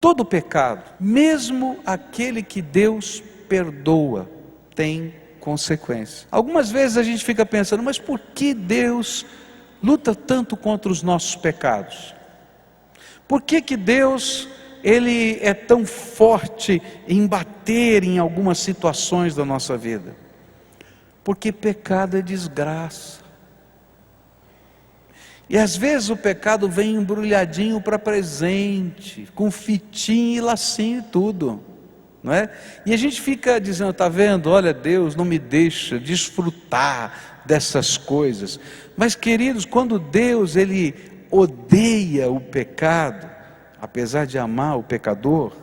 Todo pecado, mesmo aquele que Deus perdoa, tem consequência. Algumas vezes a gente fica pensando, mas por que Deus luta tanto contra os nossos pecados? Por que Deus, Ele é tão forte em bater em algumas situações da nossa vida? Porque pecado é desgraça. E às vezes o pecado vem embrulhadinho para presente, com fitinho e lacinho e tudo, não é? E a gente fica dizendo, está vendo? Olha, Deus não me deixa desfrutar dessas coisas. Mas queridos, quando Deus, Ele odeia o pecado, apesar de amar o pecador,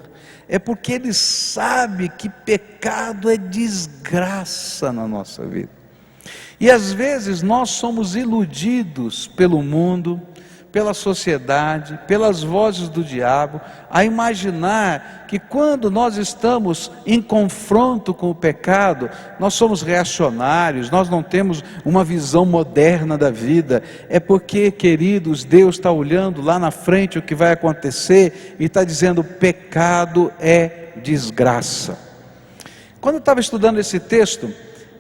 é porque Ele sabe que pecado é desgraça na nossa vida. E às vezes nós somos iludidos pelo mundo, pela sociedade, pelas vozes do diabo, a imaginar que quando nós estamos em confronto com o pecado, nós somos reacionários, nós não temos uma visão moderna da vida. É porque, queridos, Deus está olhando lá na frente o que vai acontecer e está dizendo: pecado é desgraça. Quando eu estava estudando esse texto,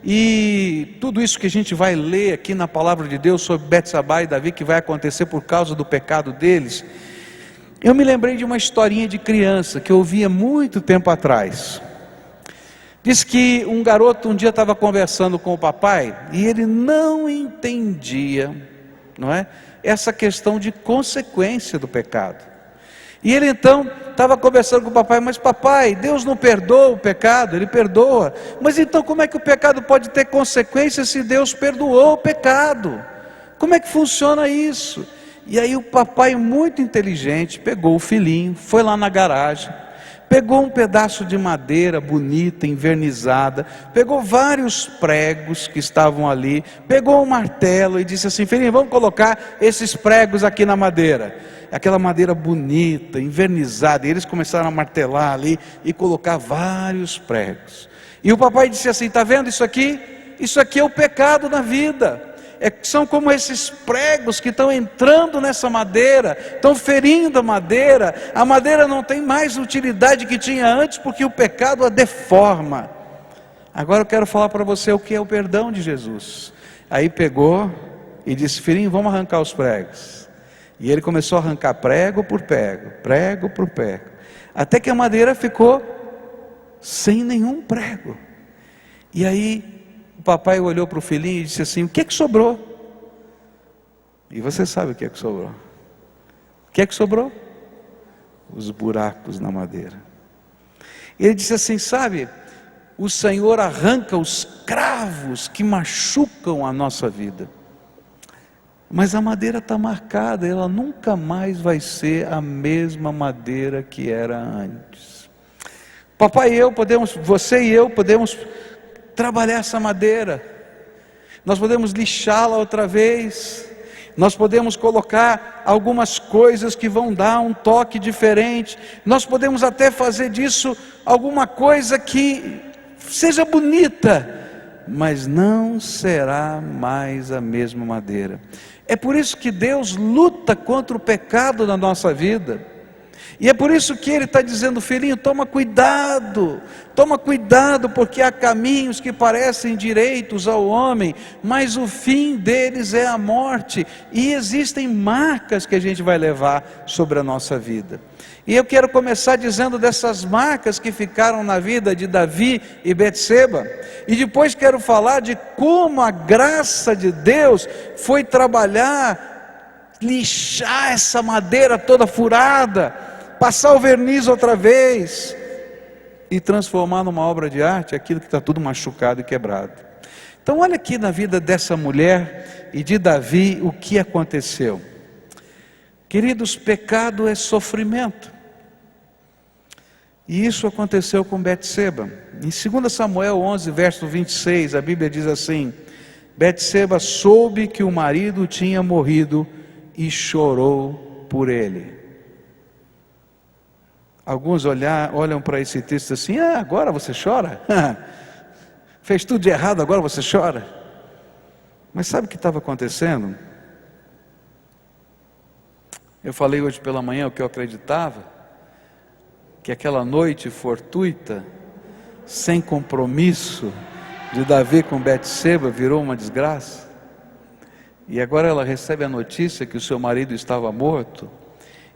e tudo isso que a gente vai ler aqui na palavra de Deus sobre Betsabá e Davi, que vai acontecer por causa do pecado deles, eu me lembrei de uma historinha de criança que eu ouvia muito tempo atrás. Diz que um garoto um dia estava conversando com o papai e ele não entendia, não é, essa questão de consequência do pecado. E ele então estava conversando com o papai: mas papai, Deus não perdoa o pecado? Ele perdoa. Mas então como é que o pecado pode ter consequências se Deus perdoou o pecado? Como é que funciona isso? E aí o papai, muito inteligente, pegou o filhinho, foi lá na garagem, pegou um pedaço de madeira bonita, envernizada, pegou vários pregos que estavam ali, pegou um martelo e disse assim: filhinho, vamos colocar esses pregos aqui na madeira. Aquela madeira bonita, envernizada, e eles começaram a martelar ali e colocar vários pregos. E o papai disse assim: está vendo isso aqui? Isso aqui é o pecado na vida. São como esses pregos que estão entrando nessa madeira, estão ferindo a madeira não tem mais utilidade que tinha antes, porque o pecado a deforma. Agora eu quero falar para você o que é o perdão de Jesus. Aí pegou e disse: filhinho, vamos arrancar os pregos. E ele começou a arrancar prego por prego, até que a madeira ficou sem nenhum prego. E aí o papai olhou para o filhinho e disse assim: o que é que sobrou? E você sabe o que é que sobrou? O que é que sobrou? Os buracos na madeira. E ele disse assim: sabe, o Senhor arranca os cravos que machucam a nossa vida, mas a madeira está marcada, ela nunca mais vai ser a mesma madeira que era antes. Papai e eu podemos, você e eu podemos trabalhar essa madeira, nós podemos lixá-la outra vez, nós podemos colocar algumas coisas que vão dar um toque diferente, nós podemos até fazer disso alguma coisa que seja bonita, mas não será mais a mesma madeira. É por isso que Deus luta contra o pecado na nossa vida, e é por isso que Ele está dizendo: filhinho, toma cuidado, porque há caminhos que parecem direitos ao homem, mas o fim deles é a morte, e existem marcas que a gente vai levar sobre a nossa vida. E eu quero começar dizendo dessas marcas que ficaram na vida de Davi e Betseba, e depois quero falar de como a graça de Deus foi trabalhar, lixar essa madeira toda furada, passar o verniz outra vez e transformar numa obra de arte aquilo que está tudo machucado e quebrado. Então olha aqui na vida dessa mulher e de Davi o que aconteceu. Queridos, pecado é sofrimento. E isso aconteceu com Betseba. Em 2 Samuel 11, verso 26, a Bíblia diz assim: Betseba soube que o marido tinha morrido e chorou por ele. Alguns olham para esse texto assim: agora você chora? Fez tudo de errado, agora você chora? Mas sabe o que estava acontecendo? Eu falei hoje pela manhã o que eu acreditava. que aquela noite fortuita, sem compromisso, de Davi com Betseba virou uma desgraça? E agora ela recebe a notícia que o seu marido estava morto.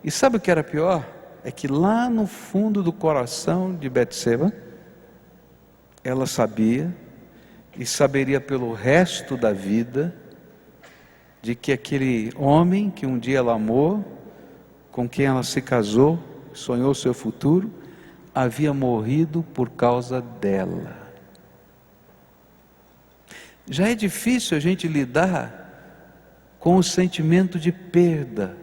E sabe o que era pior? É que lá no fundo do coração de Betseba, ela sabia e saberia pelo resto da vida de que aquele homem que um dia ela amou, com quem ela se casou, sonhou seu futuro, havia morrido por causa dela. Já é difícil a gente lidar com o sentimento de perda.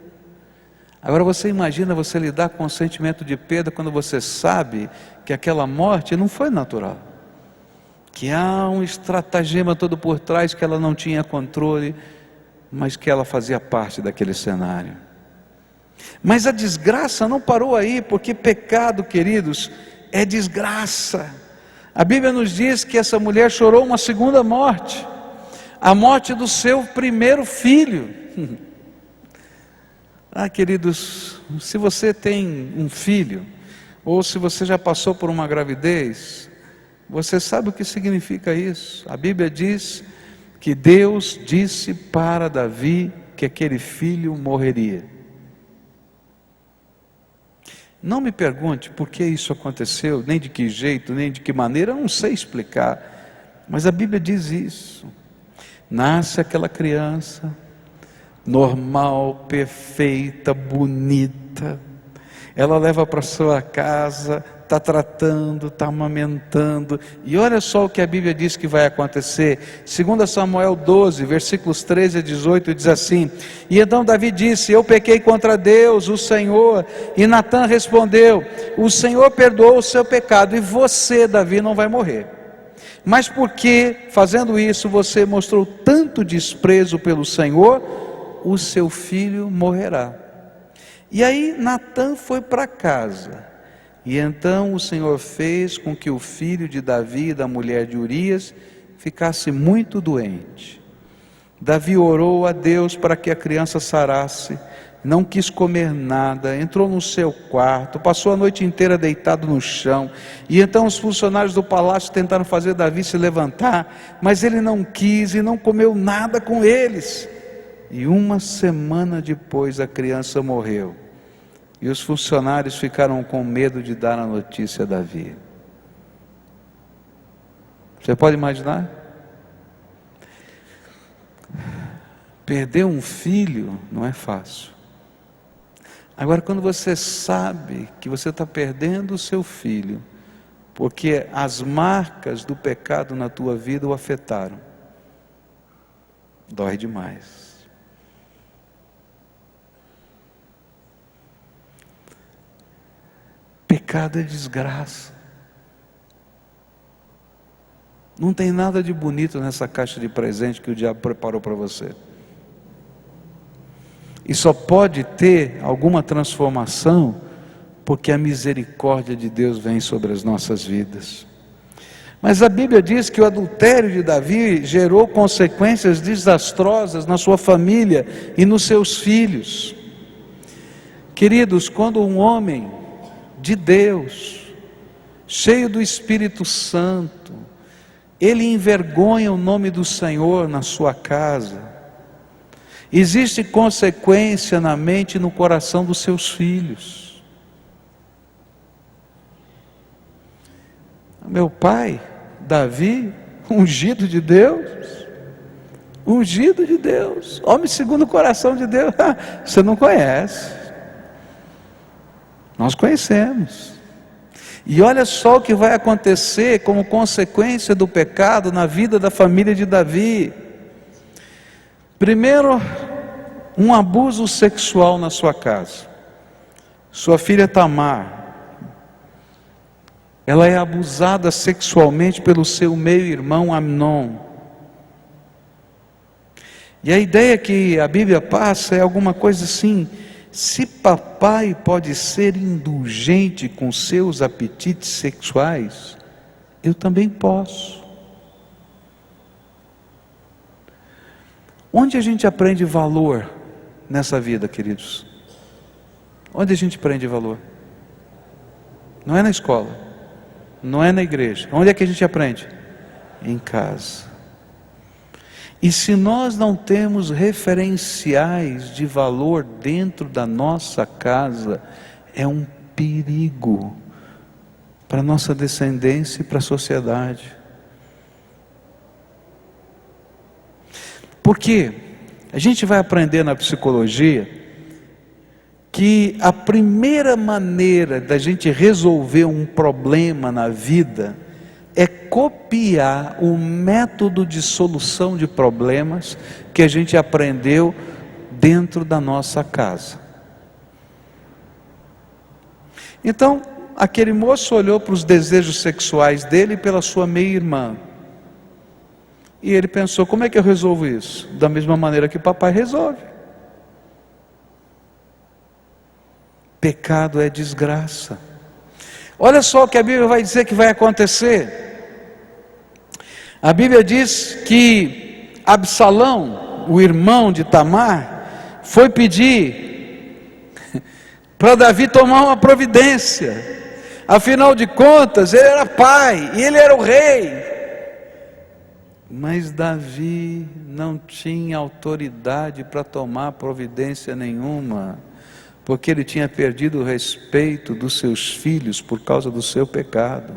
Agora você imagina você lidar com o sentimento de perda quando você sabe que aquela morte não foi natural, que há um estratagema todo por trás, que ela não tinha controle, mas que ela fazia parte daquele cenário. Mas a desgraça não parou aí, porque pecado, queridos, é desgraça. A Bíblia nos diz que essa mulher chorou uma segunda morte, a morte do seu primeiro filho. Queridos, se você tem um filho, ou se você já passou por uma gravidez, você sabe o que significa isso. A Bíblia diz que Deus disse para Davi que aquele filho morreria. Não me pergunte por que isso aconteceu, nem de que jeito, nem de que maneira, eu não sei explicar, mas a Bíblia diz isso. Nasce aquela criança, normal, perfeita, bonita, ela leva para sua casa, está tratando, está amamentando, e olha só o que a Bíblia diz que vai acontecer. 2 Samuel 12, versículos 13 a 18, diz assim: e então Davi disse: eu pequei contra Deus, o Senhor. E Natã respondeu: o Senhor perdoou o seu pecado, e você, Davi, não vai morrer. Mas porque, fazendo isso, você mostrou tanto desprezo pelo Senhor, o seu filho morrerá. E aí Natã foi para casa. E então o Senhor fez com que o filho de Davi e da mulher de Urias ficasse muito doente. Davi orou a Deus para que a criança sarasse, não quis comer nada, entrou no seu quarto, passou a noite inteira deitado no chão. E então os funcionários do palácio tentaram fazer Davi se levantar, mas ele não quis e não comeu nada com eles. E uma semana depois a criança morreu. E os funcionários ficaram com medo de dar a notícia a Davi. Você pode imaginar? Perder um filho não é fácil. Agora, quando você sabe que você está perdendo o seu filho, porque as marcas do pecado na tua vida o afetaram, dói demais. Pecado é desgraça. Não tem nada de bonito nessa caixa de presente que o diabo preparou para você. E só pode ter alguma transformação porque a misericórdia de Deus vem sobre as nossas vidas. Mas a Bíblia diz que o adultério de Davi gerou consequências desastrosas na sua família e nos seus filhos. Queridos, quando um homem de Deus, cheio do Espírito Santo, ele envergonha o nome do Senhor na sua casa, existe consequência na mente e no coração dos seus filhos. Meu pai, Davi, ungido de Deus, homem segundo o coração de Deus, você não conhece. Nós conhecemos. E olha só o que vai acontecer como consequência do pecado na vida da família de Davi. Primeiro, um abuso sexual na sua casa. Sua filha Tamar, ela é abusada sexualmente pelo seu meio-irmão Amnon. E a ideia que a Bíblia passa é alguma coisa assim: se papai pode ser indulgente com seus apetites sexuais, eu também posso. Onde a gente aprende valor nessa vida, queridos? Onde a gente aprende valor? Não é na escola, não é na igreja. Onde é que a gente aprende? Em casa. E se nós não temos referenciais de valor dentro da nossa casa, é um perigo para a nossa descendência e para a sociedade. Porque a gente vai aprender na psicologia que a primeira maneira da gente resolver um problema na vida é copiar o método de solução de problemas que a gente aprendeu dentro da nossa casa. Então, aquele moço olhou para os desejos sexuais dele e pela sua meia-irmã. E ele pensou, como é que eu resolvo isso? Da mesma maneira que o papai resolve. Pecado é desgraça. Olha só o que a Bíblia vai dizer que vai acontecer. A Bíblia diz que Absalão, o irmão de Tamar, foi pedir para Davi tomar uma providência. Afinal de contas, ele era pai e ele era o rei. Mas Davi não tinha autoridade para tomar providência nenhuma, porque ele tinha perdido o respeito dos seus filhos por causa do seu pecado.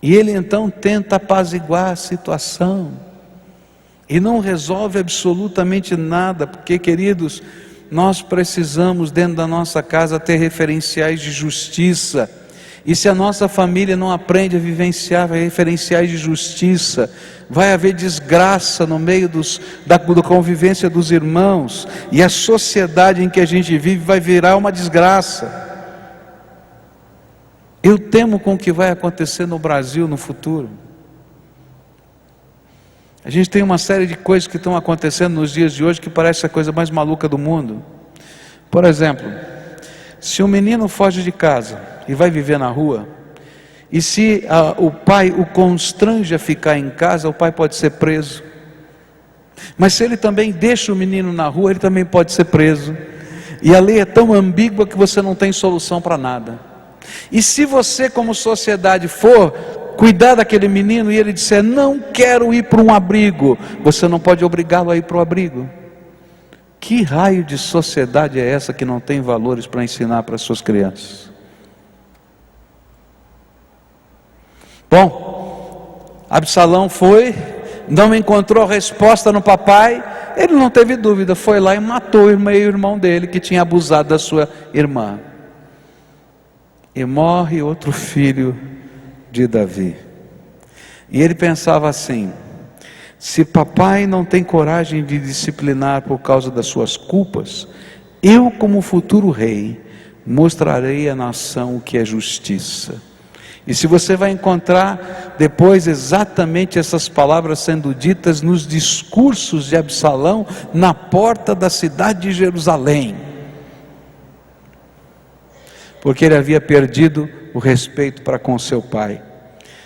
E ele então tenta apaziguar a situação, e não resolve absolutamente nada, porque, queridos, nós precisamos dentro da nossa casa ter referenciais de justiça. E se a nossa família não aprende a vivenciar referenciais de justiça, vai haver desgraça no meio da convivência dos irmãos, e a sociedade em que a gente vive vai virar uma desgraça. Eu temo com o que vai acontecer no Brasil no futuro. A gente tem uma série de coisas que estão acontecendo nos dias de hoje que parece a coisa mais maluca do mundo. Por exemplo, se um menino foge de casa e vai viver na rua, e se o pai o constrange a ficar em casa, o pai pode ser preso. Mas se ele também deixa o menino na rua, ele também pode ser preso. E a lei é tão ambígua que você não tem solução para nada. E se você, como sociedade, for cuidar daquele menino e ele disser, não quero ir para um abrigo, você não pode obrigá-lo a ir para o abrigo. Que raio de sociedade é essa que não tem valores para ensinar para as suas crianças? Bom, Absalão foi, não encontrou resposta no papai, ele não teve dúvida, foi lá e matou o meio-irmão dele que tinha abusado da sua irmã. E morre outro filho de Davi. E ele pensava assim, se papai não tem coragem de disciplinar por causa das suas culpas, eu, como futuro rei, mostrarei à nação o que é justiça. E se você vai encontrar depois exatamente essas palavras sendo ditas nos discursos de Absalão na porta da cidade de Jerusalém, porque ele havia perdido o respeito para com seu pai.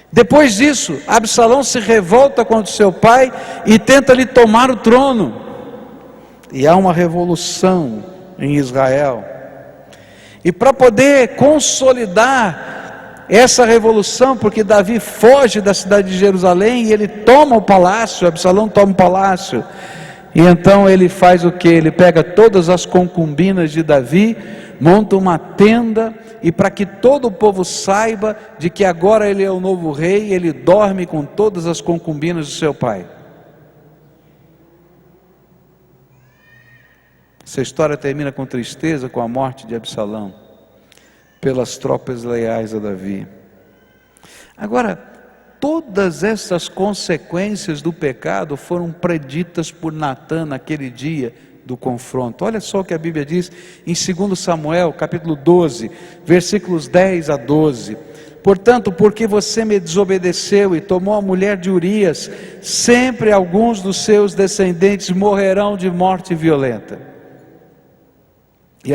Depois disso, Absalão se revolta contra seu pai e tenta lhe tomar o trono, e há uma revolução em Israel. E para poder consolidar essa revolução, porque Davi foge da cidade de Jerusalém e ele toma o palácio, Absalão toma o palácio, e então ele faz o que? Ele pega todas as concubinas de Davi, monta uma tenda, e para que todo o povo saiba de que agora ele é o novo rei, ele dorme com todas as concubinas do seu pai. Essa história termina com tristeza, com a morte de Absalão, pelas tropas leais a Davi. Agora, todas essas consequências do pecado foram preditas por Natã naquele dia do confronto. Olha só o que a Bíblia diz em 2 Samuel, capítulo 12, versículos 10 a 12. Portanto, porque você me desobedeceu e tomou a mulher de Urias, sempre alguns dos seus descendentes morrerão de morte violenta. E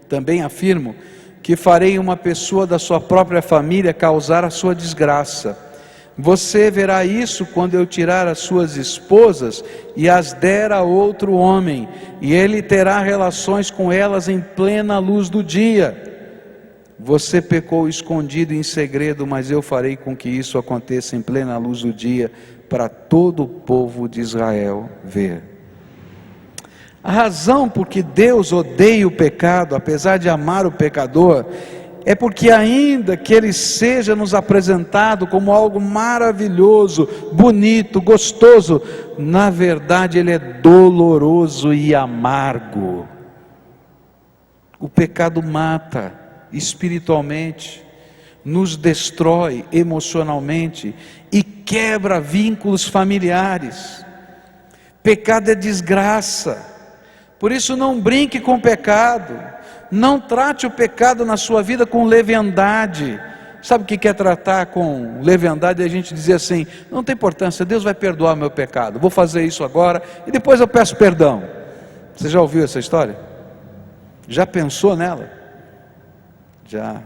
também afirmo, que farei uma pessoa da sua própria família causar a sua desgraça. Você verá isso quando eu tirar as suas esposas e as der a outro homem, e ele terá relações com elas em plena luz do dia. Você pecou escondido em segredo, mas eu farei com que isso aconteça em plena luz do dia, para todo o povo de Israel ver. A razão por que Deus odeia o pecado, apesar de amar o pecador, é porque ainda que ele seja nos apresentado como algo maravilhoso, bonito, gostoso, na verdade ele é doloroso e amargo. O pecado mata espiritualmente, nos destrói emocionalmente e quebra vínculos familiares. Pecado é desgraça. Por isso não brinque com o pecado, não trate o pecado na sua vida com leviandade. Sabe o que é tratar com leviandade? A gente dizer assim, não tem importância, Deus vai perdoar meu pecado, vou fazer isso agora e depois eu peço perdão. Você já ouviu essa história? Já pensou nela? Já.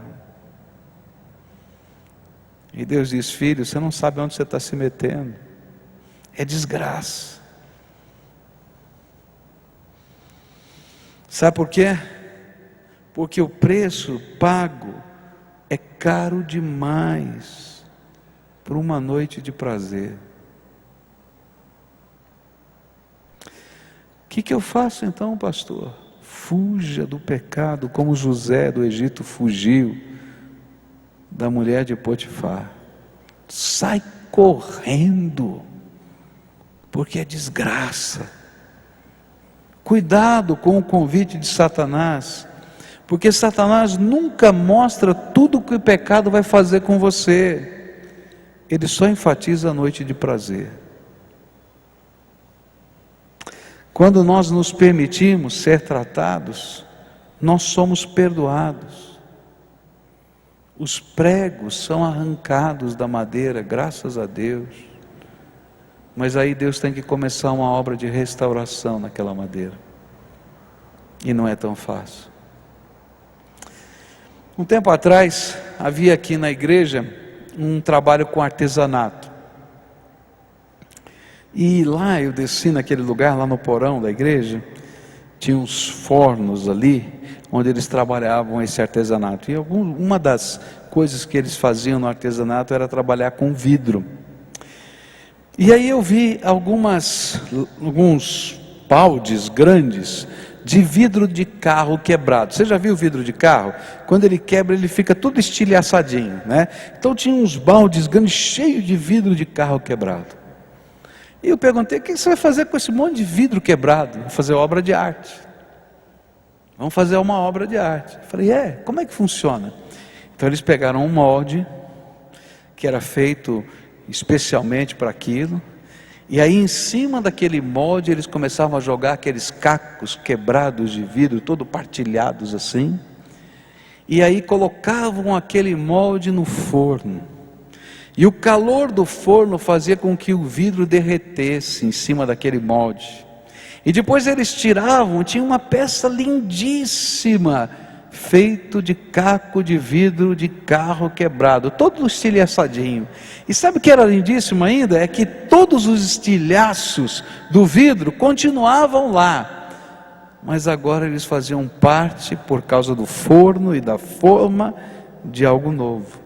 E Deus diz, filho, você não sabe onde você está se metendo, é desgraça. Sabe por quê? Porque o preço pago é caro demais por uma noite de prazer. O que eu faço então, pastor? Fuja do pecado, como José do Egito fugiu da mulher de Potifar. Sai correndo, porque é desgraça. Cuidado com o convite de Satanás, porque Satanás nunca mostra tudo o que o pecado vai fazer com você. Ele só enfatiza a noite de prazer. Quando nós nos permitimos ser tratados, nós somos perdoados. Os pregos são arrancados da madeira, graças a Deus. Mas aí Deus tem que começar uma obra de restauração naquela madeira. E não é tão fácil. Um tempo atrás, havia aqui na igreja um trabalho com artesanato. E lá eu desci naquele lugar, lá no porão da igreja, tinha uns fornos ali, onde eles trabalhavam esse artesanato. E uma das coisas que eles faziam no artesanato era trabalhar com vidro. E aí eu vi alguns baldes grandes de vidro de carro quebrado. Você já viu vidro de carro? Quando ele quebra, ele fica todo estilhaçadinho, né? Então tinha uns baldes grandes cheios de vidro de carro quebrado. E eu perguntei, o que você vai fazer com esse monte de vidro quebrado? Vou fazer obra de arte. Vamos fazer uma obra de arte. Eu falei, como é que funciona? Então eles pegaram um molde que era feito especialmente para aquilo, e aí em cima daquele molde eles começavam a jogar aqueles cacos quebrados de vidro, todo partilhados assim, e aí colocavam aquele molde no forno, e o calor do forno fazia com que o vidro derretesse em cima daquele molde, e depois eles tiravam, tinha uma peça lindíssima, feito de caco de vidro de carro quebrado, todo estilhaçadinho. E sabe o que era lindíssimo ainda? É que todos os estilhaços do vidro continuavam lá, mas agora eles faziam parte, por causa do forno e da forma, de algo novo.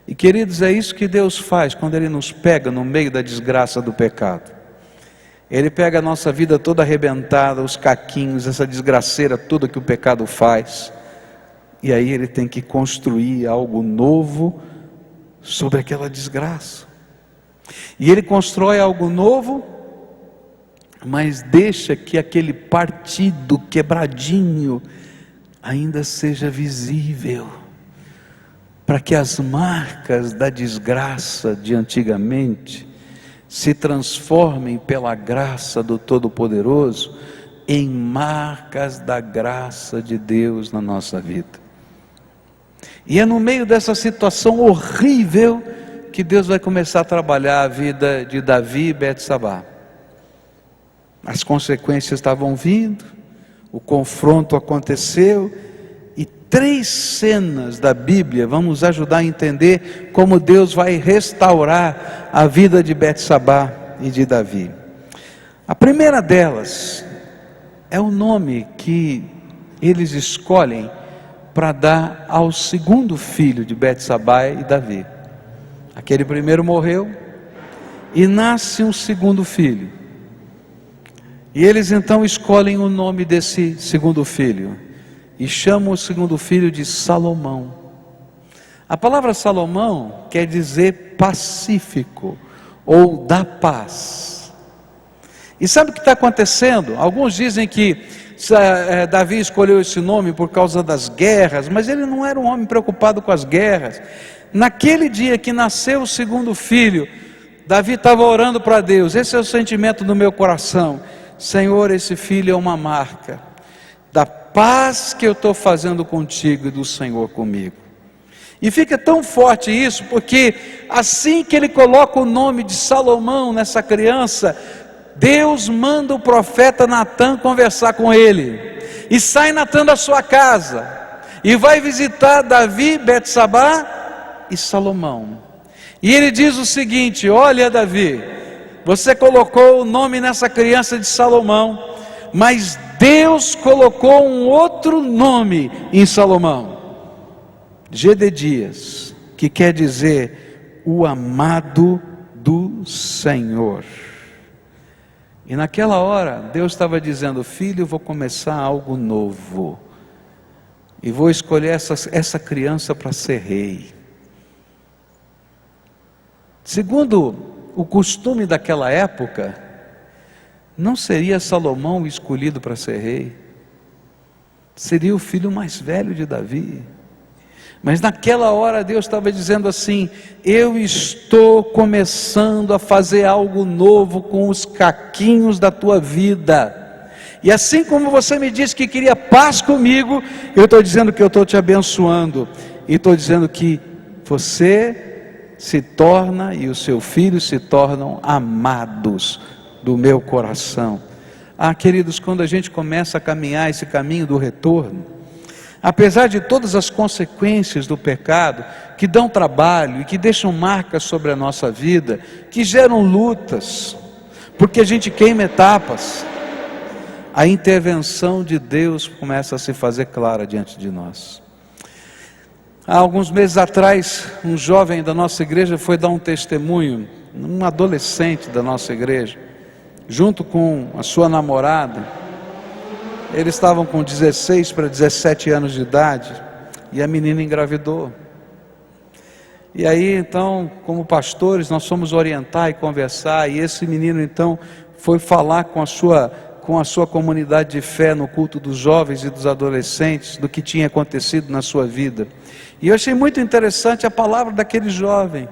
E queridos, é isso que Deus faz quando Ele nos pega no meio da desgraça do pecado. Ele pega a nossa vida toda arrebentada, os caquinhos, essa desgraceira toda que o pecado faz, e aí Ele tem que construir algo novo sobre aquela desgraça. E Ele constrói algo novo, mas deixa que aquele partido quebradinho ainda seja visível, para que as marcas da desgraça de antigamente se transformem pela graça do Todo-Poderoso em marcas da graça de Deus na nossa vida. E é no meio dessa situação horrível que Deus vai começar a trabalhar a vida de Davi e Betsabá. As consequências estavam vindo, o confronto aconteceu, e 3 cenas da Bíblia vão nos ajudar a entender como Deus vai restaurar a vida de Betsabá e de Davi. A primeira delas é o nome que eles escolhem para dar ao segundo filho de Betsabá e Davi. Aquele primeiro morreu e nasce um segundo filho. E eles então escolhem o nome desse segundo filho e chamam o segundo filho de Salomão. A palavra Salomão quer dizer pacífico ou da paz. E sabe o que está acontecendo? Alguns dizem que Davi escolheu esse nome por causa das guerras, mas ele não era um homem preocupado com as guerras. Naquele dia que nasceu o segundo filho, Davi estava orando para Deus. Esse é o sentimento do meu coração: Senhor, esse filho é uma marca da paz que eu estou fazendo contigo e do Senhor comigo. E fica tão forte isso, porque assim que ele coloca o nome de Salomão nessa criança, Deus manda o profeta Natã conversar com ele, e sai Natã da sua casa, e vai visitar Davi, Betsabá e Salomão, e ele diz o seguinte: olha Davi, você colocou o nome nessa criança de Salomão, mas Deus colocou um outro nome em Salomão, Gededias, que quer dizer o amado do Senhor. E naquela hora, Deus estava dizendo: filho, eu vou começar algo novo, e vou escolher essa criança para ser rei. Segundo o costume daquela época, não seria Salomão o escolhido para ser rei, seria o filho mais velho de Davi. Mas naquela hora Deus estava dizendo assim: eu estou começando a fazer algo novo com os caquinhos da tua vida, e assim como você me disse que queria paz comigo, eu estou dizendo que eu estou te abençoando, e estou dizendo que você se torna e o seu filho se tornam amados do meu coração. Queridos, quando a gente começa a caminhar esse caminho do retorno, apesar de todas as consequências do pecado, que dão trabalho e que deixam marcas sobre a nossa vida, que geram lutas, porque a gente queima etapas, a intervenção de Deus começa a se fazer clara diante de nós. Há alguns meses atrás, um jovem da nossa igreja foi dar um testemunho, um adolescente da nossa igreja, junto com a sua namorada. Eles estavam com 16 para 17 anos de idade, e a menina engravidou. E aí então, como pastores, nós fomos orientar e conversar, e esse menino então foi falar com a sua comunidade de fé no culto dos jovens e dos adolescentes, do que tinha acontecido na sua vida. E eu achei muito interessante a palavra daquele jovem.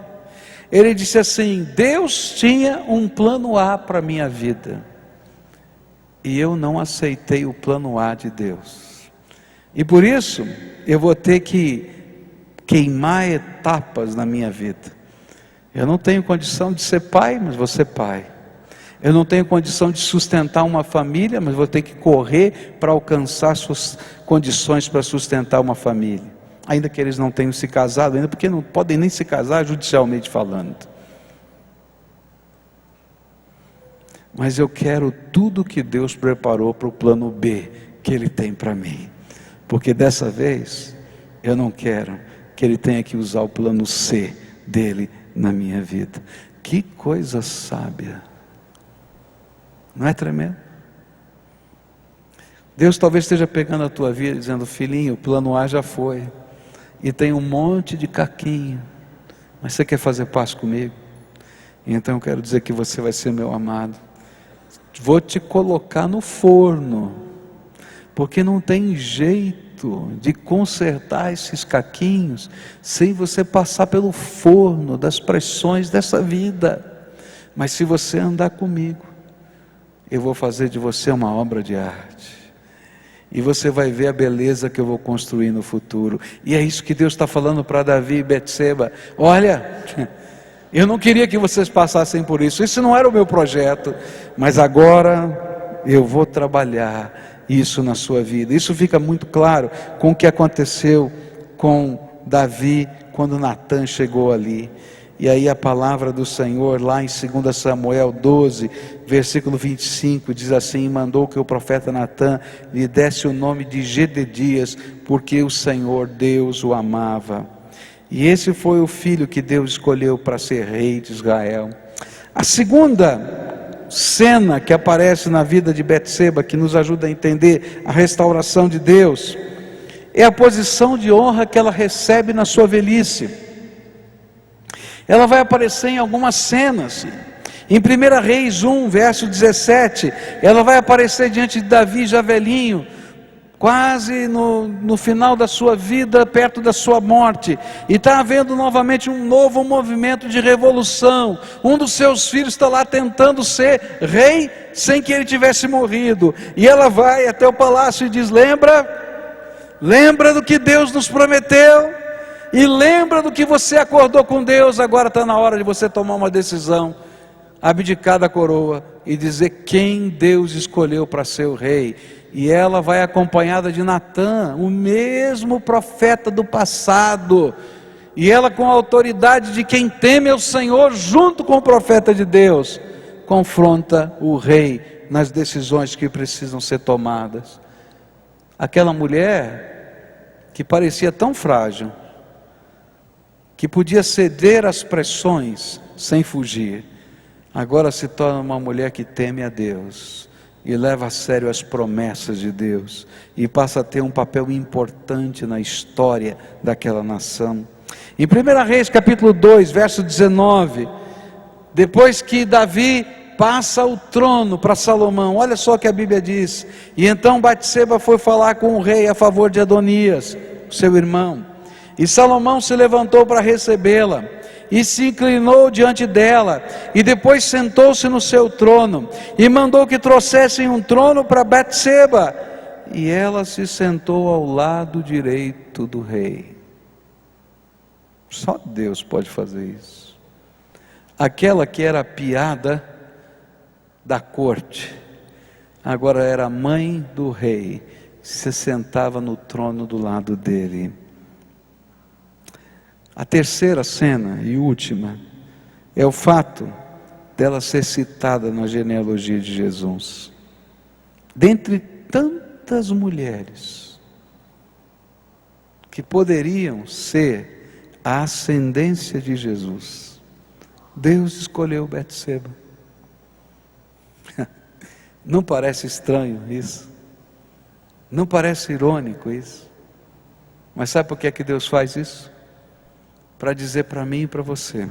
Ele disse assim: Deus tinha um plano A para a minha vida, e eu não aceitei o plano A de Deus, e por isso eu vou ter que queimar etapas na minha vida. Eu não tenho condição de ser pai, mas vou ser pai. Eu não tenho condição de sustentar uma família, mas vou ter que correr para alcançar suas condições para sustentar uma família, ainda que eles não tenham se casado ainda, porque não podem nem se casar judicialmente falando. Mas eu quero tudo que Deus preparou para o plano B que Ele tem para mim, porque dessa vez eu não quero que Ele tenha que usar o plano C dele na minha vida. Que coisa sábia, não é tremendo? Deus talvez esteja pegando a tua vida dizendo: filhinho, o plano A já foi, e tem um monte de caquinho, mas você quer fazer paz comigo? Então eu quero dizer que você vai ser meu amado. Vou te colocar no forno, porque não tem jeito de consertar esses caquinhos sem você passar pelo forno das pressões dessa vida. Mas se você andar comigo, eu vou fazer de você uma obra de arte, e você vai ver a beleza que eu vou construir no futuro. E é isso que Deus está falando para Davi e Betseba: olha, eu não queria que vocês passassem por isso, isso não era o meu projeto, mas agora eu vou trabalhar isso na sua vida. Isso fica muito claro com o que aconteceu com Davi quando Natã chegou ali. E aí a palavra do Senhor lá em 2 Samuel 12, versículo 25, diz assim: mandou que o profeta Natã lhe desse o nome de Gededias, porque o Senhor Deus o amava. E esse foi o filho que Deus escolheu para ser rei de Israel. A segunda cena que aparece na vida de Betseba, que nos ajuda a entender a restauração de Deus, é a posição de honra que ela recebe na sua velhice. Ela vai aparecer em algumas cenas. Em 1 Reis 1, verso 17, ela vai aparecer diante de Davi já velhinho, quase no final da sua vida, perto da sua morte, e está havendo novamente um novo movimento de revolução. Um dos seus filhos está lá tentando ser rei, sem que ele tivesse morrido, e ela vai até o palácio e diz: lembra do que Deus nos prometeu, e lembra do que você acordou com Deus. Agora está na hora de você tomar uma decisão, abdicar da coroa e dizer quem Deus escolheu para ser o rei. E ela vai acompanhada de Natã, o mesmo profeta do passado, e ela, com a autoridade de quem teme ao Senhor, junto com o profeta de Deus, confronta o rei nas decisões que precisam ser tomadas. Aquela mulher que parecia tão frágil, que podia ceder às pressões sem fugir, agora se torna uma mulher que teme a Deus e leva a sério as promessas de Deus, e passa a ter um papel importante na história daquela nação. Em 1 Reis capítulo 2, verso 19, depois que Davi passa o trono para Salomão, olha só o que a Bíblia diz: e então Batseba foi falar com o rei a favor de Adonias, seu irmão, e Salomão se levantou para recebê-la, e se inclinou diante dela, e depois sentou-se no seu trono, e mandou que trouxessem um trono para Batseba, e ela se sentou ao lado direito do rei. Só Deus pode fazer isso. Aquela que era a piada da corte, agora era a mãe do rei, se sentava no trono do lado dele. A terceira cena e última é o fato dela ser citada na genealogia de Jesus. Dentre tantas mulheres que poderiam ser a ascendência de Jesus, Deus escolheu Betseba. Não parece estranho isso? Não parece irônico isso? Mas sabe por que é que Deus faz isso? Para dizer para mim e para você,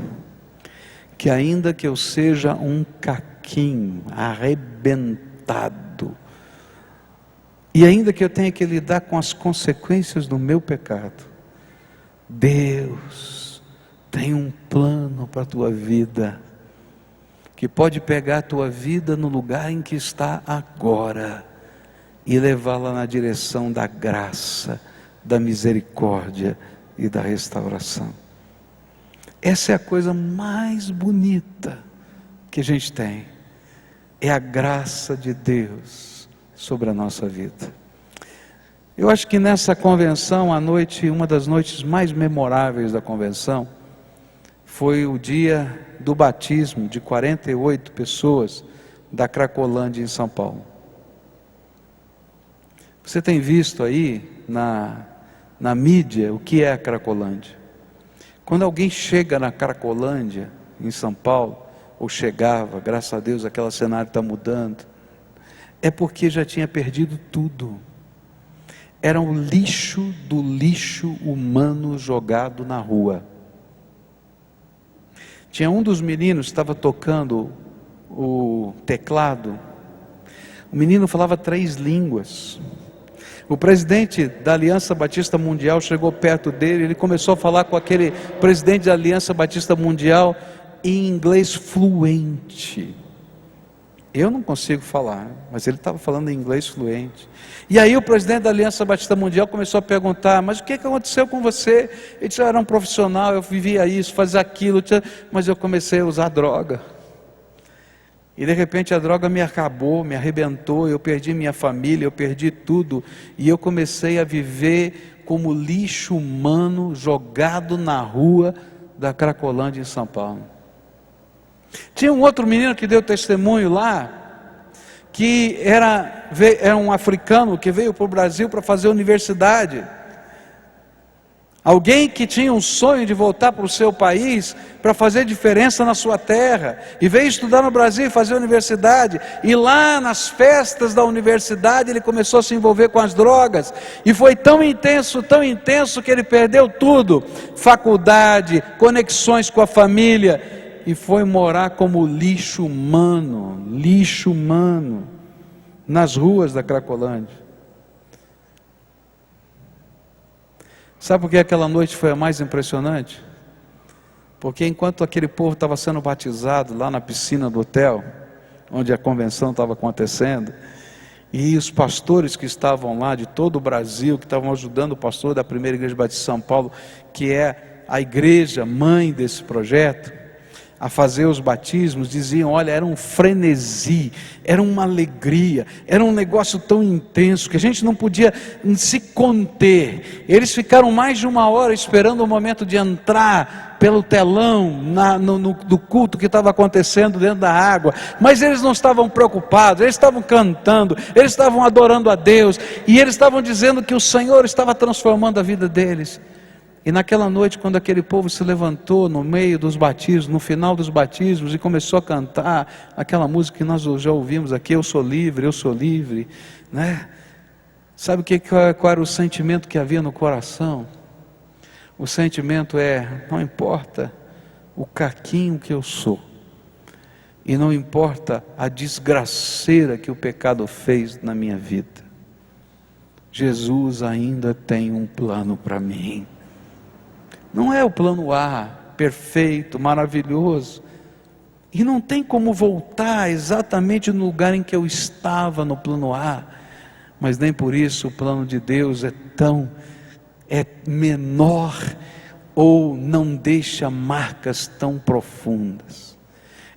que ainda que eu seja um caquinho, arrebentado, e ainda que eu tenha que lidar com as consequências do meu pecado, Deus tem um plano para a tua vida, que pode pegar a tua vida no lugar em que está agora, e levá-la na direção da graça, da misericórdia e da restauração. Essa é a coisa mais bonita que a gente tem, é a graça de Deus sobre a nossa vida. Eu acho que nessa convenção, a noite, uma das noites mais memoráveis da convenção, foi o dia do batismo de 48 pessoas da Cracolândia em São Paulo. Você tem visto aí na mídia o que é a Cracolândia? Quando alguém chega na Cracolândia, em São Paulo, ou chegava, graças a Deus aquele cenário está mudando, é porque já tinha perdido tudo. Era um lixo do lixo humano jogado na rua. Tinha um dos meninos que estava tocando o teclado, o menino falava 3 línguas. O presidente da Aliança Batista Mundial chegou perto dele, ele começou a falar com aquele presidente da Aliança Batista Mundial em inglês fluente. Eu não consigo falar, mas ele estava falando em inglês fluente. E aí o presidente da Aliança Batista Mundial começou a perguntar: mas o que aconteceu com você? Ele disse: eu era um profissional, eu vivia isso, fazia aquilo, mas eu comecei a usar droga. E de repente a droga me acabou, me arrebentou, eu perdi minha família, eu perdi tudo. E eu comecei a viver como lixo humano jogado na rua da Cracolândia em São Paulo. Tinha um outro menino que deu testemunho lá, que era um africano que veio para o Brasil para fazer universidade. Alguém que tinha um sonho de voltar para o seu país para fazer diferença na sua terra, e veio estudar no Brasil e fazer universidade, e lá nas festas da universidade ele começou a se envolver com as drogas, e foi tão intenso que ele perdeu tudo, faculdade, conexões com a família, e foi morar como lixo humano, nas ruas da Cracolândia. Sabe por que aquela noite foi a mais impressionante? Porque enquanto aquele povo estava sendo batizado lá na piscina do hotel, onde a convenção estava acontecendo, e os pastores que estavam lá de todo o Brasil, que estavam ajudando o pastor da primeira igreja batista de São Paulo, que é a igreja mãe desse projeto, a fazer os batismos, diziam, olha, era um frenesi, era uma alegria, era um negócio tão intenso, que a gente não podia se conter. Eles ficaram mais de 1 hora esperando o momento de entrar pelo telão, do culto que estava acontecendo dentro da água, mas eles não estavam preocupados, eles estavam cantando, eles estavam adorando a Deus, e eles estavam dizendo que o Senhor estava transformando a vida deles. E naquela noite, quando aquele povo se levantou no meio dos batismos, no final dos batismos, e começou a cantar aquela música que nós já ouvimos aqui, eu sou livre, né? Sabe qual era o sentimento que havia no coração? O sentimento não importa o caquinho que eu sou, e não importa a desgraceira que o pecado fez na minha vida, Jesus ainda tem um plano para mim. Não é o plano A, perfeito, maravilhoso, e não tem como voltar exatamente no lugar em que eu estava no plano A, mas nem por isso o plano de Deus é menor, ou não deixa marcas tão profundas.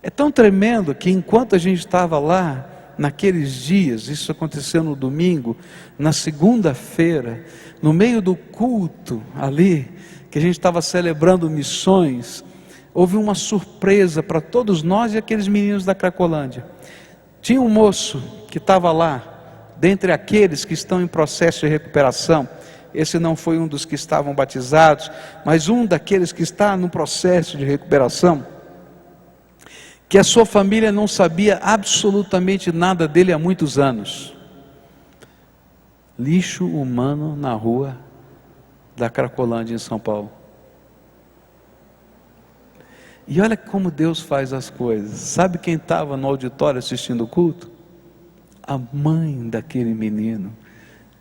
É tão tremendo que enquanto a gente estava lá, naqueles dias, isso aconteceu no domingo, na segunda-feira, no meio do culto ali, que a gente estava celebrando missões, houve uma surpresa para todos nós e aqueles meninos da Cracolândia. Tinha um moço que estava lá, dentre aqueles que estão em processo de recuperação. Esse não foi um dos que estavam batizados, mas um daqueles que está no processo de recuperação, que a sua família não sabia absolutamente nada dele há muitos anos. Lixo humano na rua da Cracolândia em São Paulo. E olha como Deus faz as coisas. Sabe quem estava no auditório assistindo o culto? A mãe daquele menino,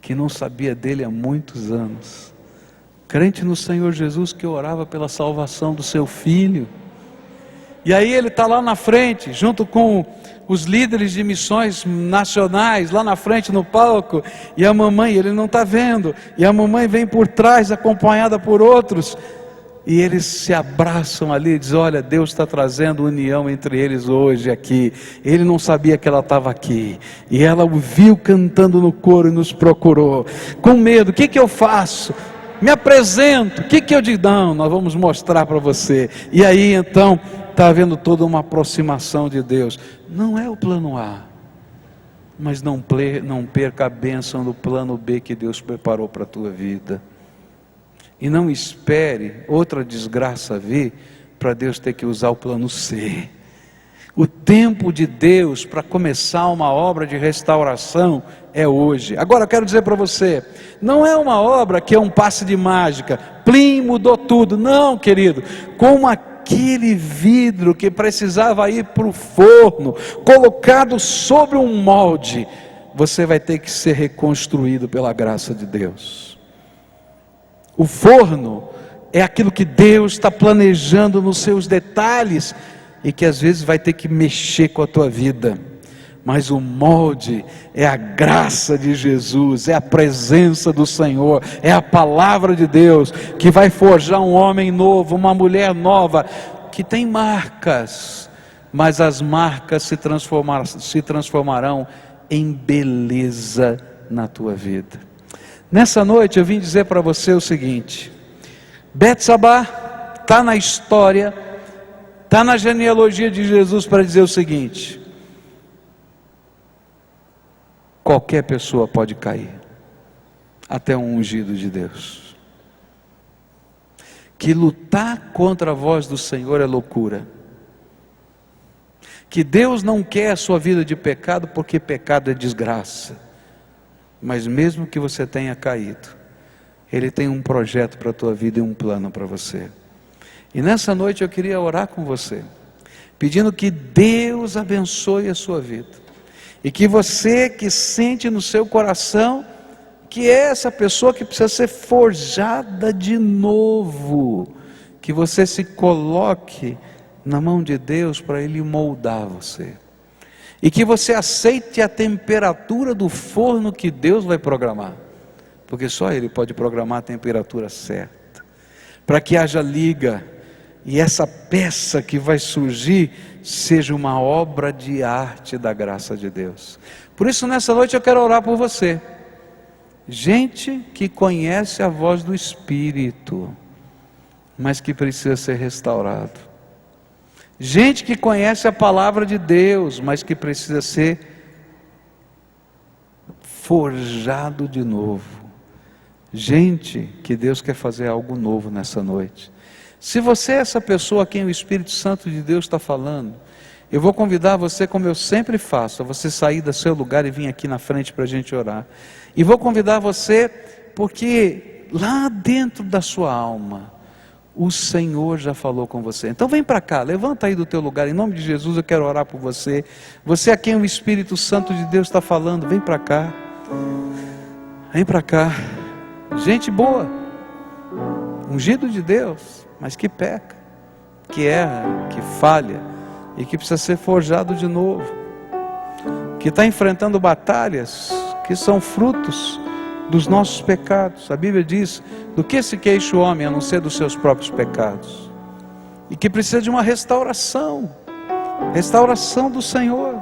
que não sabia dele há muitos anos, crente no Senhor Jesus, que orava pela salvação do seu filho. E aí ele está lá na frente, junto com os líderes de missões nacionais, lá na frente no palco, e a mamãe, ele não está vendo, e a mamãe vem por trás, acompanhada por outros, e eles se abraçam ali, e dizem, olha, Deus está trazendo união entre eles hoje aqui. Ele não sabia que ela estava aqui, e ela o viu cantando no coro e nos procurou, com medo. O que eu faço? Me apresento, o que eu digo? Não, nós vamos mostrar para você. E aí então está havendo toda uma aproximação de Deus. Não é o plano A, mas não perca a bênção do plano B que Deus preparou para a tua vida. E não espere outra desgraça vir para Deus ter que usar o plano C. O tempo de Deus para começar uma obra de restauração é hoje. Agora eu quero dizer para você, não é uma obra que é um passe de mágica, plim, mudou tudo. Não, querido, como aquele vidro que precisava ir para o forno, colocado sobre um molde, você vai ter que ser reconstruído pela graça de Deus. O forno é aquilo que Deus está planejando nos seus detalhes, e que às vezes vai ter que mexer com a tua vida, mas o molde é a graça de Jesus, é a presença do Senhor, é a palavra de Deus, que vai forjar um homem novo, uma mulher nova, que tem marcas, mas as marcas se transformarão em beleza na tua vida. Nessa noite eu vim dizer para você o seguinte: Betsabá está na história, está na genealogia de Jesus para dizer o seguinte: qualquer pessoa pode cair, até um ungido de Deus. Que lutar contra a voz do Senhor é loucura. Que Deus não quer a sua vida de pecado, porque pecado é desgraça. Mas mesmo que você tenha caído, Ele tem um projeto para a tua vida e um plano para você. E nessa noite eu queria orar com você, pedindo que Deus abençoe a sua vida. E que você que sente no seu coração que é essa pessoa que precisa ser forjada de novo, que você se coloque na mão de Deus para Ele moldar você. E que você aceite a temperatura do forno que Deus vai programar. Porque só Ele pode programar a temperatura certa. Para que haja liga. E essa peça que vai surgir seja uma obra de arte da graça de Deus. Por isso nessa noite eu quero orar por você. Gente que conhece a voz do Espírito, mas que precisa ser restaurado. Gente que conhece a palavra de Deus, mas que precisa ser forjado de novo. Gente que Deus quer fazer algo novo nessa noite. Se você é essa pessoa a quem o Espírito Santo de Deus está falando, eu vou convidar você, como eu sempre faço, a você sair do seu lugar e vir aqui na frente para a gente orar. E vou convidar você, porque lá dentro da sua alma, o Senhor já falou com você. Então vem para cá, levanta aí do teu lugar, em nome de Jesus eu quero orar por você. Você a quem o Espírito Santo de Deus está falando, vem para cá. Vem para cá. Gente boa, ungido de Deus, mas que peca, que erra, que falha, e que precisa ser forjado de novo, que está enfrentando batalhas que são frutos dos nossos pecados. A Bíblia diz: do que se queixa o homem a não ser dos seus próprios pecados? E que precisa de uma restauração do Senhor.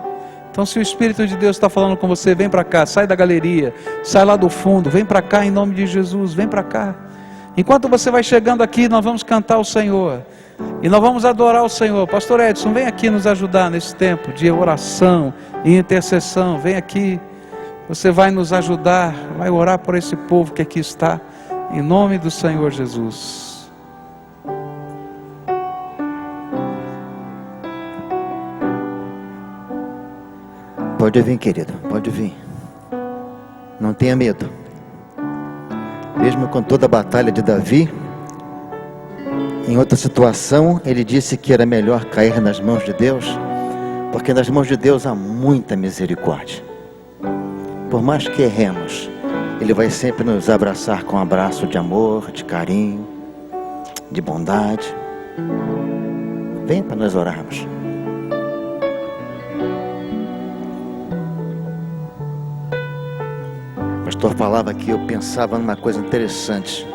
Então se o Espírito de Deus está falando com você, vem para cá, sai da galeria, sai lá do fundo, vem para cá em nome de Jesus, vem para cá. Enquanto você vai chegando aqui, nós vamos cantar o Senhor, e nós vamos adorar o Senhor. Pastor Edson, vem aqui nos ajudar nesse tempo de oração e intercessão, vem aqui. Você vai nos ajudar, vai orar por esse povo que aqui está, em nome do Senhor Jesus. Pode vir, querido, pode vir. Não tenha medo. Mesmo com toda a batalha de Davi, em outra situação, ele disse que era melhor cair nas mãos de Deus, porque nas mãos de Deus há muita misericórdia. Por mais que erremos, Ele vai sempre nos abraçar com um abraço de amor, de carinho, de bondade. Vem para nós orarmos. O pastor falava que eu pensava numa coisa interessante.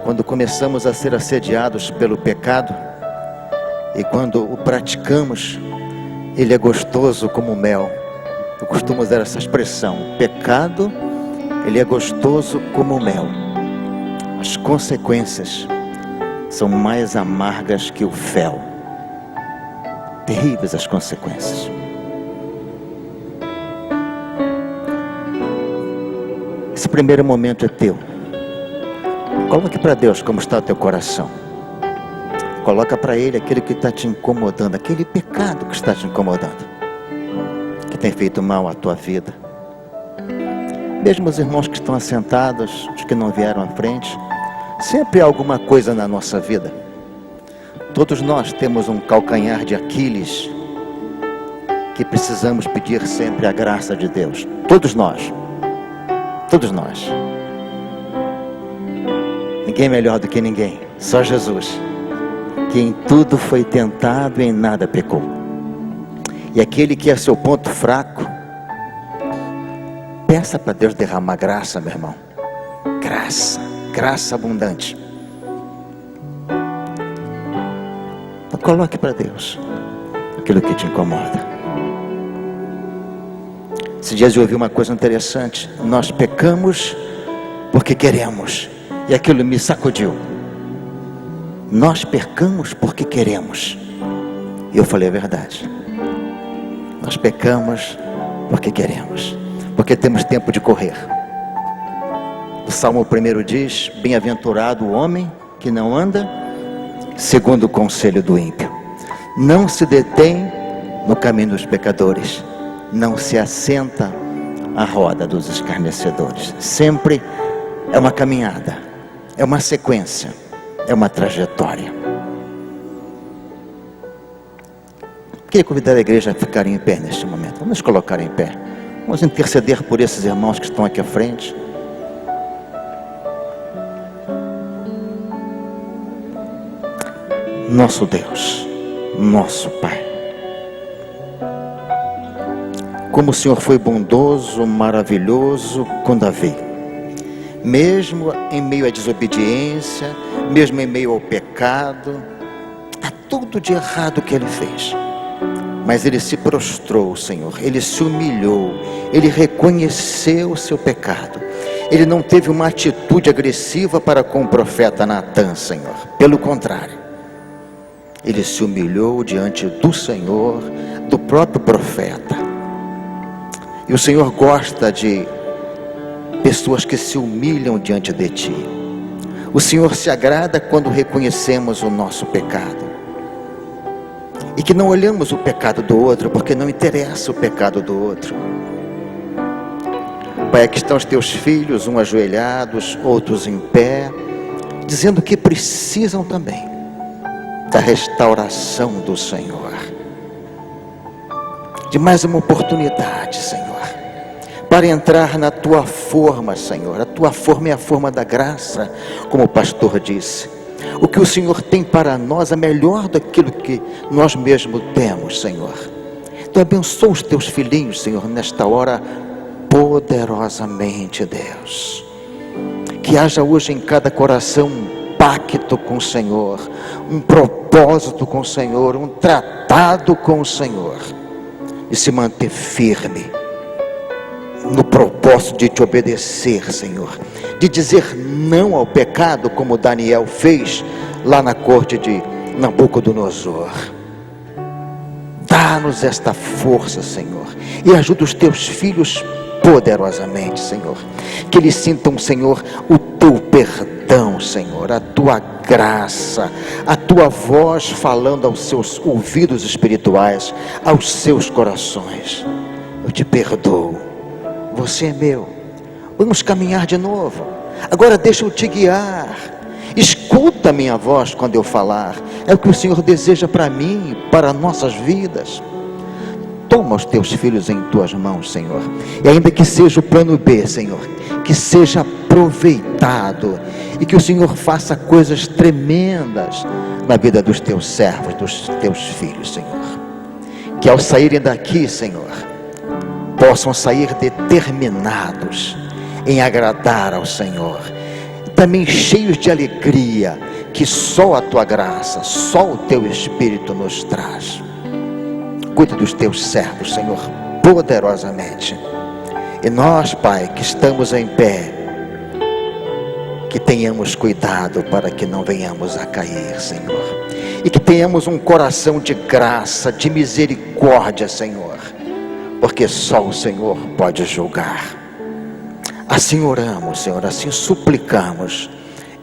Quando começamos a ser assediados pelo pecado, e quando o praticamos, ele é gostoso como mel. Eu costumo usar essa expressão: pecado, ele é gostoso como mel. As consequências são mais amargas que o fel. Terríveis as consequências. Esse primeiro momento é teu. Coloque para Deus como está o teu coração. Coloca para Ele aquilo que está te incomodando, aquele pecado que está te incomodando, que tem feito mal à tua vida. Mesmo os irmãos que estão assentados, os que não vieram à frente, sempre há alguma coisa na nossa vida. Todos nós temos um calcanhar de Aquiles, que precisamos pedir sempre a graça de Deus. Todos nós. Todos nós. Ninguém melhor do que ninguém, só Jesus, que em tudo foi tentado e em nada pecou. E aquele que é seu ponto fraco, peça para Deus derramar graça, meu irmão. Graça, graça abundante. Então coloque para Deus aquilo que te incomoda. Esses dias eu ouvi uma coisa interessante: nós pecamos porque queremos. E aquilo me sacudiu. nós pecamos porque queremos. E eu falei a verdade. Nós pecamos porque queremos, porque temos tempo de correr. O Salmo 1 diz: bem-aventurado o homem que não anda segundo o conselho do ímpio, não se detém no caminho dos pecadores, não se assenta à roda dos escarnecedores. Sempre é uma caminhada, é uma sequência, é uma trajetória. Queria convidar a igreja a ficar em pé neste momento. Vamos nos colocar em pé. Vamos interceder por esses irmãos que estão aqui à frente. Nosso Deus, nosso Pai, como o Senhor foi bondoso, maravilhoso com Davi, mesmo em meio à desobediência, mesmo em meio ao pecado, a tudo de errado que ele fez, mas ele se prostrou, Senhor, ele se humilhou, ele reconheceu o seu pecado, ele não teve uma atitude agressiva para com o profeta Natã, Senhor, pelo contrário, ele se humilhou diante do Senhor, do próprio profeta. E o Senhor gosta de pessoas que se humilham diante de Ti. O Senhor se agrada quando reconhecemos o nosso pecado. E que não olhamos o pecado do outro, porque não interessa o pecado do outro. Pai, aqui estão os Teus filhos, uns ajoelhados, outros em pé, dizendo que precisam também da restauração do Senhor, de mais uma oportunidade, Senhor, para entrar na Tua forma, Senhor. A Tua forma é a forma da graça, como o pastor disse. O que o Senhor tem para nós é melhor daquilo que nós mesmos temos, Senhor. Então abençoa os Teus filhinhos, Senhor, nesta hora, poderosamente, Deus. Que haja hoje em cada coração um pacto com o Senhor, um propósito com o Senhor, um tratado com o Senhor, e se manter firme no propósito de Te obedecer, Senhor, de dizer não ao pecado, como Daniel fez lá na corte de Nabucodonosor. Dá-nos esta força, Senhor, e ajuda os Teus filhos poderosamente, Senhor, que eles sintam, Senhor, o Teu perdão, Senhor, a Tua graça, a Tua voz falando aos seus ouvidos espirituais, aos seus corações. Eu Te perdoo, Você é meu, vamos caminhar de novo, agora deixa eu Te guiar, escuta a minha voz quando eu falar, é o que o Senhor deseja para mim, para nossas vidas. Toma os Teus filhos em Tuas mãos, Senhor, e ainda que seja o plano B, Senhor, que seja aproveitado, e que o Senhor faça coisas tremendas na vida dos Teus servos, dos Teus filhos, Senhor, que ao saírem daqui, Senhor, possam sair determinados em agradar ao Senhor, também cheios de alegria, que só a Tua graça, só o Teu Espírito nos traz. Cuida dos Teus servos, Senhor, poderosamente. E nós, Pai, que estamos em pé, que tenhamos cuidado para que não venhamos a cair, Senhor. E que tenhamos um coração de graça, de misericórdia, Senhor. Porque só o Senhor pode julgar. Assim oramos, Senhor, assim suplicamos,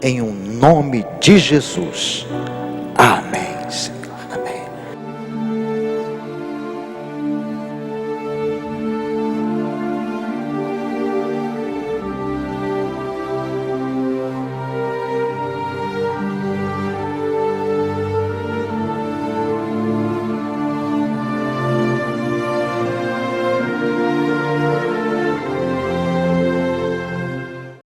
em um nome de Jesus. Amém.